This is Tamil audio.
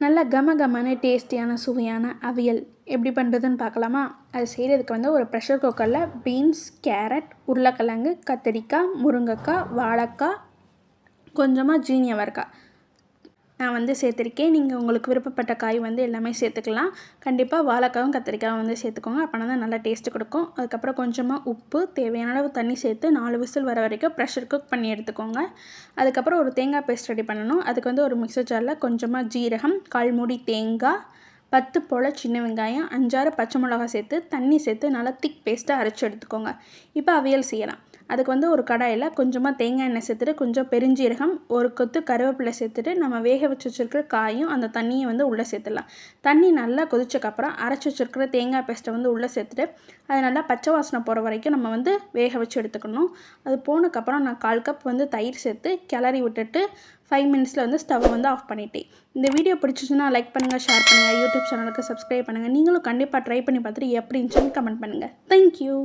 நல்ல கமகமான டேஸ்டியான சுவையான அவியல் எப்படி பண்ணுறதுன்னு பார்க்கலாமா? அது செய்கிறதுக்கு வந்து ஒரு ப்ரெஷர் குக்கரில் பீன்ஸ், கேரட், உருளைக்கிழங்கு, கத்திரிக்காய், முருங்கைக்காய், வாழைக்காய், கொஞ்சமாக ஜீனி அவரைக்காய் நான் வந்து சேர்த்துருக்கேன். நீங்கள் உங்களுக்கு விருப்பப்பட்ட காய் வந்து எல்லாமே சேர்த்துக்கலாம். கண்டிப்பாக வாழைக்காயும் கத்திரிக்காயும் வந்து சேர்த்துக்கோங்க. அப்போனா தான் நல்லா டேஸ்ட்டு கொடுக்கும். அதுக்கப்புறம் கொஞ்சமாக உப்பு, தேவையான அளவு தண்ணி சேர்த்து 4 விசில் வர வரைக்கும் ப்ரெஷர் குக் பண்ணி எடுத்துக்கோங்க. அதுக்கப்புறம் ஒரு தேங்காய் பேஸ்ட் ரெடி பண்ணணும். அதுக்கு வந்து ஒரு மிக்சர் ஜாரில் கொஞ்சமாக ஜீரகம், 1/4 மூடி தேங்காய், 10 போல் சின்ன வெங்காயம், 5, 6 பச்சை மிளகாய் சேர்த்து தண்ணி சேர்த்து நல்லா திக் பேஸ்ட்டாக அரைச்சி எடுத்துக்கோங்க. இப்போ அவியல் செய்யலாம். அதுக்கு வந்து ஒரு கடாயில் கொஞ்சமாக தேங்காய் எண்ணெய் சேர்த்துட்டு கொஞ்சம் பெருஞ்சீரகம், ஒரு கொத்து கருவேப்பிலை சேர்த்துட்டு நம்ம வேக வச்சு வச்சுருக்கிற காயும் அந்த தண்ணியை வந்து உள்ளே சேர்த்துடலாம். தண்ணி நல்லா கொதிச்சக்கப்புறம் அரைச்சி வச்சுருக்கிற தேங்காய் பேஸ்ட்டை வந்து உள்ளே சேர்த்துட்டு அது நல்லா பச்சை வாசனை போகிற வரைக்கும் நம்ம வந்து வேக வச்சு எடுத்துக்கணும். அது போனதுக்கப்புறம் நான் 1/4 கப் வந்து தயிர் சேர்த்து கிளறி விட்டுட்டு 5 மினிட்ஸில் வந்து ஸ்டவ்வை வந்து ஆஃப் பண்ணிட்டேன். இந்த வீடியோ பிடிச்சிச்சுன்னா லைக் பண்ணுங்கள், ஷேர் பண்ணுங்கள், யூடியூப் சேனலுக்கு சப்ஸ்கிரைப் பண்ணுங்கள். நீங்களும் கண்டிப்பாக ட்ரை பண்ணி பார்த்துட்டு எப்படி இருந்துச்சுன்னு கமெண்ட் பண்ணுங்கள். தேங்க்யூ.